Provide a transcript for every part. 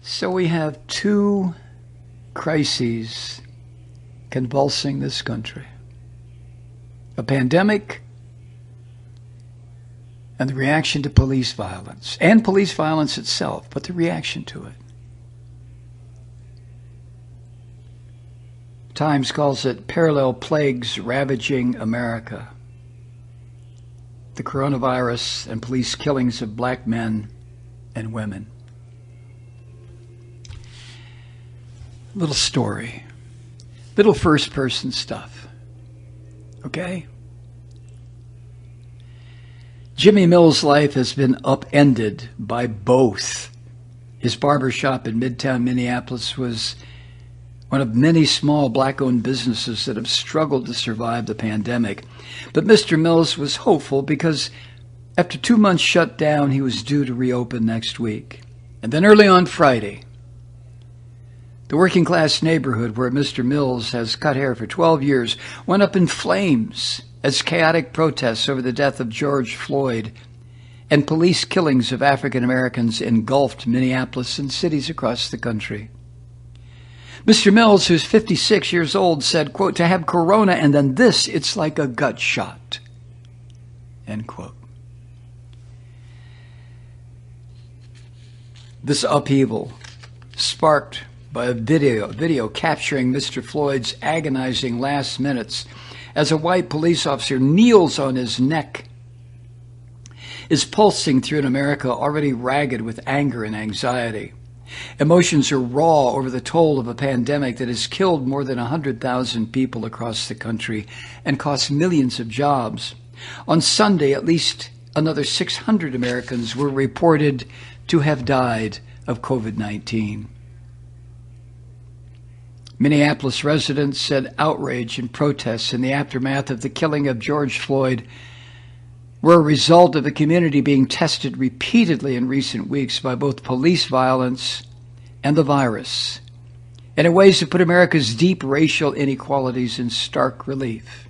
So we have two crises convulsing this country. A pandemic and the reaction to police violence, and police violence itself, but the reaction to it. Times calls it parallel plagues ravaging America. The coronavirus and police killings of black men and women. Little story. Little first-person stuff. Okay? Jimmy Mills' life has been upended by both. His barbershop in Midtown Minneapolis was one of many small black-owned businesses that have struggled to survive the pandemic. But Mr. Mills was hopeful because after 2 months shut down, he was due to reopen next week. And then early on Friday, the working-class neighborhood where Mr. Mills has cut hair for 12 years went up in flames as chaotic protests over the death of George Floyd and police killings of African Americans engulfed Minneapolis and cities across the country. Mr. Mills, who's 56 years old, said, quote, "To have corona and then this, it's like a gut shot," end quote. This upheaval, sparked by a video capturing Mr. Floyd's agonizing last minutes as a white police officer kneels on his neck, is pulsing through an America already ragged with anger and anxiety. Emotions are raw over the toll of a pandemic that has killed more than 100,000 people across the country and cost millions of jobs. On Sunday, at least another 600 Americans were reported to have died of COVID-19. Minneapolis residents said outrage and protests in the aftermath of the killing of George Floyd were a result of the community being tested repeatedly in recent weeks by both police violence and the virus, and in ways that put America's deep racial inequalities in stark relief.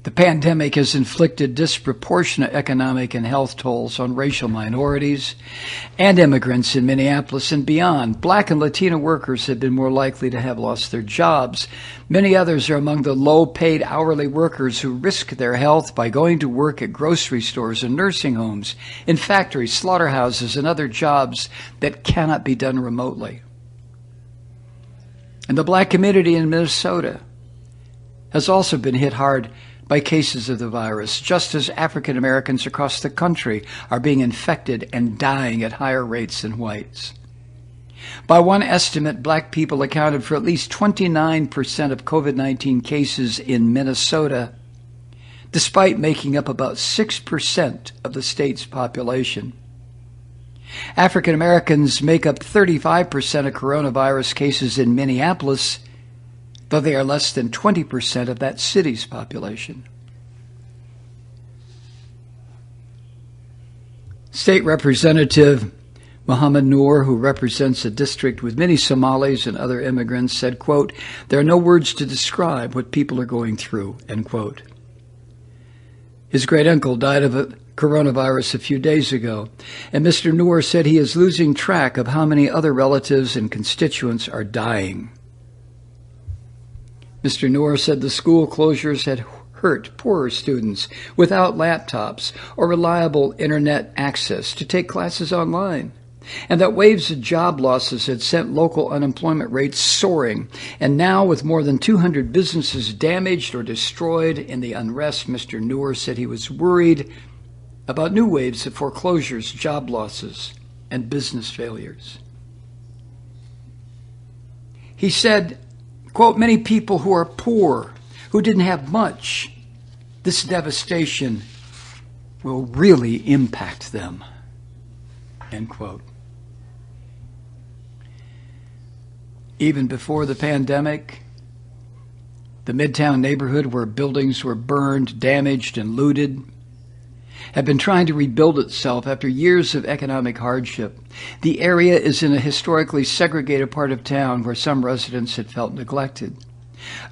The pandemic has inflicted disproportionate economic and health tolls on racial minorities and immigrants in Minneapolis and beyond. Black and Latino workers have been more likely to have lost their jobs. Many others are among the low-paid hourly workers who risk their health by going to work at grocery stores and nursing homes, in factories, slaughterhouses, and other jobs that cannot be done remotely. And the black community in Minnesota has also been hit hard by cases of the virus, just as African Americans across the country are being infected and dying at higher rates than whites. By one estimate, black people accounted for at least 29% of COVID-19 cases in Minnesota, despite making up about 6% of the state's population. African Americans make up 35% of coronavirus cases in Minneapolis, though they are less than 20% of that city's population. State Representative Mohammed Noor, who represents a district with many Somalis and other immigrants, said, quote, "There are no words to describe what people are going through," end quote. His great-uncle died of coronavirus a few days ago, and Mr. Noor said he is losing track of how many other relatives and constituents are dying. Mr. Noor said the school closures had hurt poorer students without laptops or reliable internet access to take classes online, and that waves of job losses had sent local unemployment rates soaring. And now, with more than 200 businesses damaged or destroyed in the unrest, Mr. Noor said he was worried about new waves of foreclosures, job losses, and business failures. He said, quote, "Many people who are poor, who didn't have much, this devastation will really impact them," end quote. Even before the pandemic, the Midtown neighborhood where buildings were burned, damaged, and looted had been trying to rebuild itself after years of economic hardship. The area is in a historically segregated part of town where some residents had felt neglected.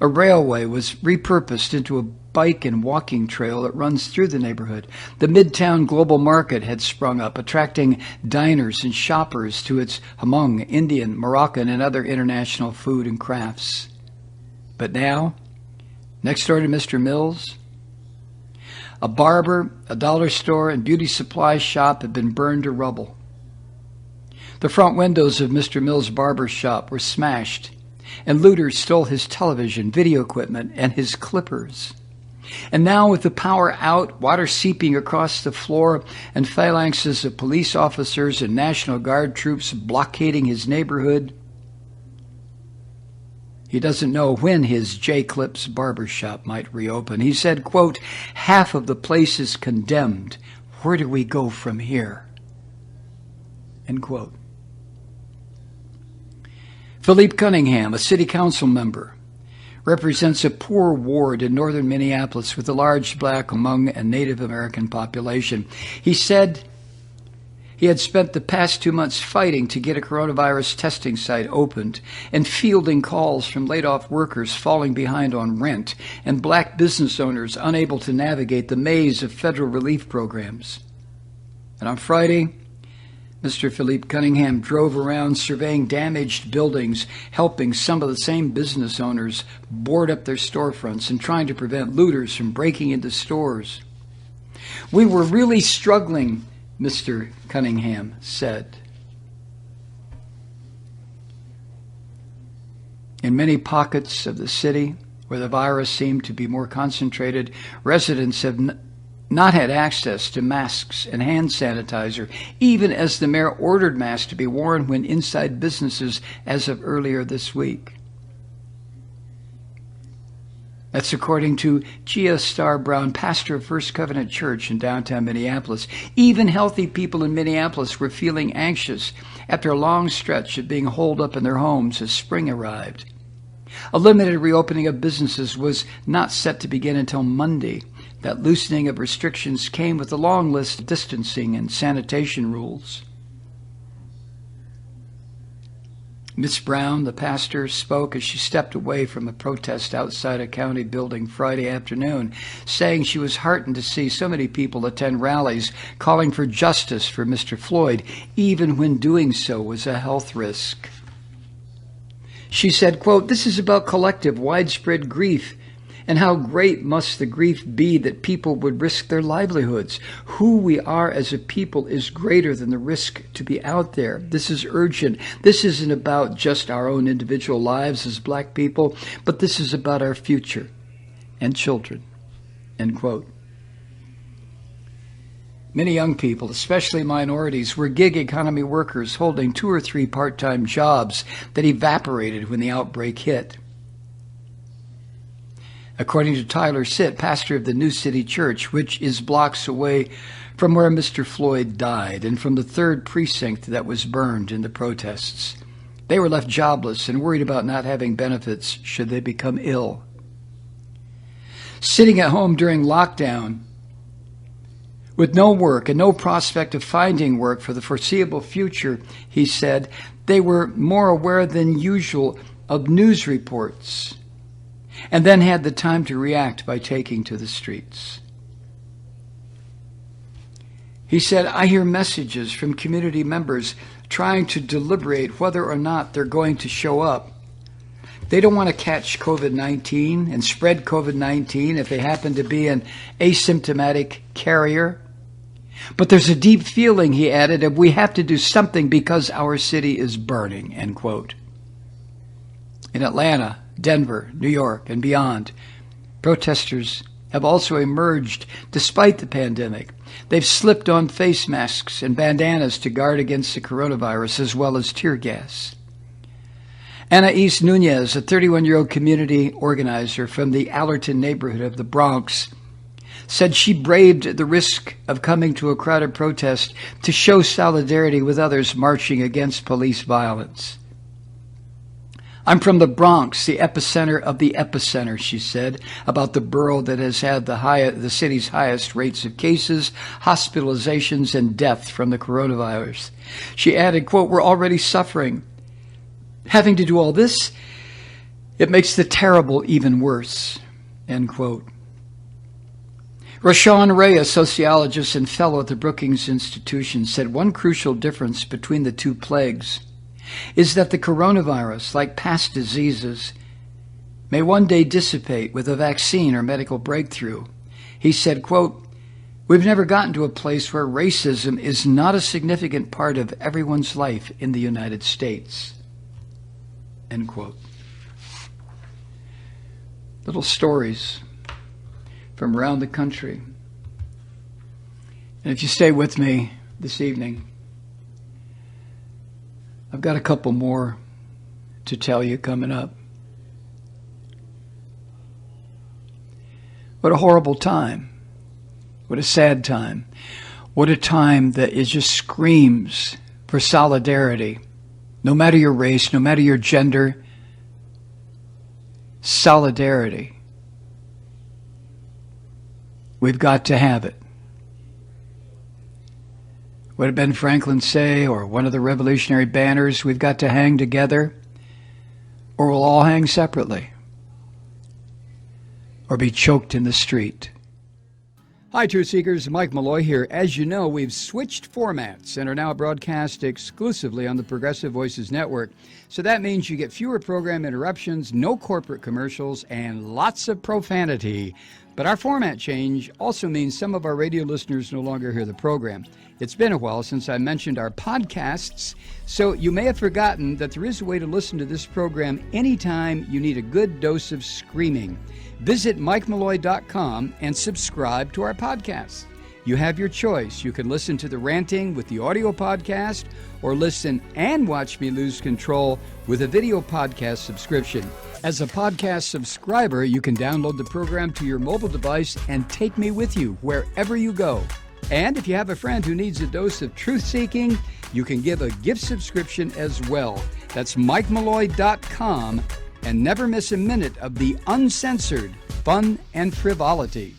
A railway was repurposed into a bike and walking trail that runs through the neighborhood. The Midtown Global Market had sprung up, attracting diners and shoppers to its Hmong, Indian, Moroccan, and other international food and crafts. But now, next door to Mr. Mills, a barber, a dollar store, and beauty supply shop had been burned to rubble. The front windows of Mr. Mills' barber shop were smashed, and looters stole his television, video equipment, and his clippers. And now, with the power out, water seeping across the floor, and phalanxes of police officers and National Guard troops blockading his neighborhood, he doesn't know when his J-Clips barber shop might reopen. He said, quote, "Half of the place is condemned. Where do we go from here?" End quote. Philippe Cunningham, a city council member, represents a poor ward in northern Minneapolis with a large Black, Hmong, and Native American population. He said he had spent the past 2 months fighting to get a coronavirus testing site opened and fielding calls from laid-off workers falling behind on rent and Black business owners unable to navigate the maze of federal relief programs. And on Friday, Mr. Philippe Cunningham drove around surveying damaged buildings, helping some of the same business owners board up their storefronts and trying to prevent looters from breaking into stores. "We were really struggling," Mr. Cunningham said. In many pockets of the city where the virus seemed to be more concentrated, residents have not had access to masks and hand sanitizer, even as the mayor ordered masks to be worn when inside businesses as of earlier this week. That's according to Gia Starr Brown, pastor of First Covenant Church in downtown Minneapolis. Even healthy people in Minneapolis were feeling anxious after a long stretch of being holed up in their homes as spring arrived. A limited reopening of businesses was not set to begin until Monday. That loosening of restrictions came with a long list of distancing and sanitation rules. Miss Brown, the pastor, spoke as she stepped away from a protest outside a county building Friday afternoon, saying she was heartened to see so many people attend rallies calling for justice for Mr. Floyd, even when doing so was a health risk. She said, quote, "This is about collective, widespread grief. And how great must the grief be that people would risk their livelihoods? Who we are as a people is greater than the risk to be out there. This is urgent. This isn't about just our own individual lives as Black people, but this is about our future and children." End quote. Many young people, especially minorities, were gig economy workers holding 2 or 3 part-time jobs that evaporated when the outbreak hit. According to Tyler Sitt, pastor of the New City Church, which is blocks away from where Mr. Floyd died and from the 3rd precinct that was burned in the protests, they were left jobless and worried about not having benefits should they become ill. Sitting at home during lockdown with no work and no prospect of finding work for the foreseeable future, he said, they were more aware than usual of news reports and then had the time to react by taking to the streets. He said, "I hear messages from community members trying to deliberate whether or not they're going to show up. They don't want to catch COVID-19 and spread COVID-19 if they happen to be an asymptomatic carrier. But there's a deep feeling," he added, "of we have to do something because our city is burning," end quote. In Atlanta, Denver, New York, and beyond, protesters have also emerged despite the pandemic. They've slipped on face masks and bandanas to guard against the coronavirus, as well as tear gas. Anais Nunez, a 31-year-old community organizer from the Allerton neighborhood of the Bronx, said she braved the risk of coming to a crowded protest to show solidarity with others marching against police violence. "I'm from the Bronx, the epicenter of the epicenter," she said, about the borough that has had the city's highest rates of cases, hospitalizations, and death from the coronavirus. She added, quote, "We're already suffering. Having to do all this, it makes the terrible even worse," end quote. Rashawn Ray, a sociologist and fellow at the Brookings Institution, said one crucial difference between the two plagues is that the coronavirus, like past diseases, may one day dissipate with a vaccine or medical breakthrough. He said, quote, "We've never gotten to a place where racism is not a significant part of everyone's life in the United States." End quote. Little stories from around the country. And if you stay with me this evening, I've got a couple more to tell you coming up. What a horrible time. What a sad time. What a time that it just screams for solidarity. No matter your race, no matter your gender, solidarity. We've got to have it. What did Ben Franklin say, or one of the revolutionary banners? We've got to hang together, or we'll all hang separately, or be choked in the street. Hi, Truth Seekers. Mike Malloy here. As you know, we've switched formats and are now broadcast exclusively on the Progressive Voices Network. So that means you get fewer program interruptions, no corporate commercials, and lots of profanity. But our format change also means some of our radio listeners no longer hear the program. It's been a while since I mentioned our podcasts, so you may have forgotten that there is a way to listen to this program anytime you need a good dose of screaming. Visit MikeMalloy.com and subscribe to our podcasts. You have your choice. You can listen to The Ranting with the audio podcast, or listen and watch me lose control with a video podcast subscription. As a podcast subscriber, you can download the program to your mobile device and take me with you wherever you go. And if you have a friend who needs a dose of truth-seeking, you can give a gift subscription as well. That's MikeMalloy.com, and never miss a minute of the uncensored fun and frivolity.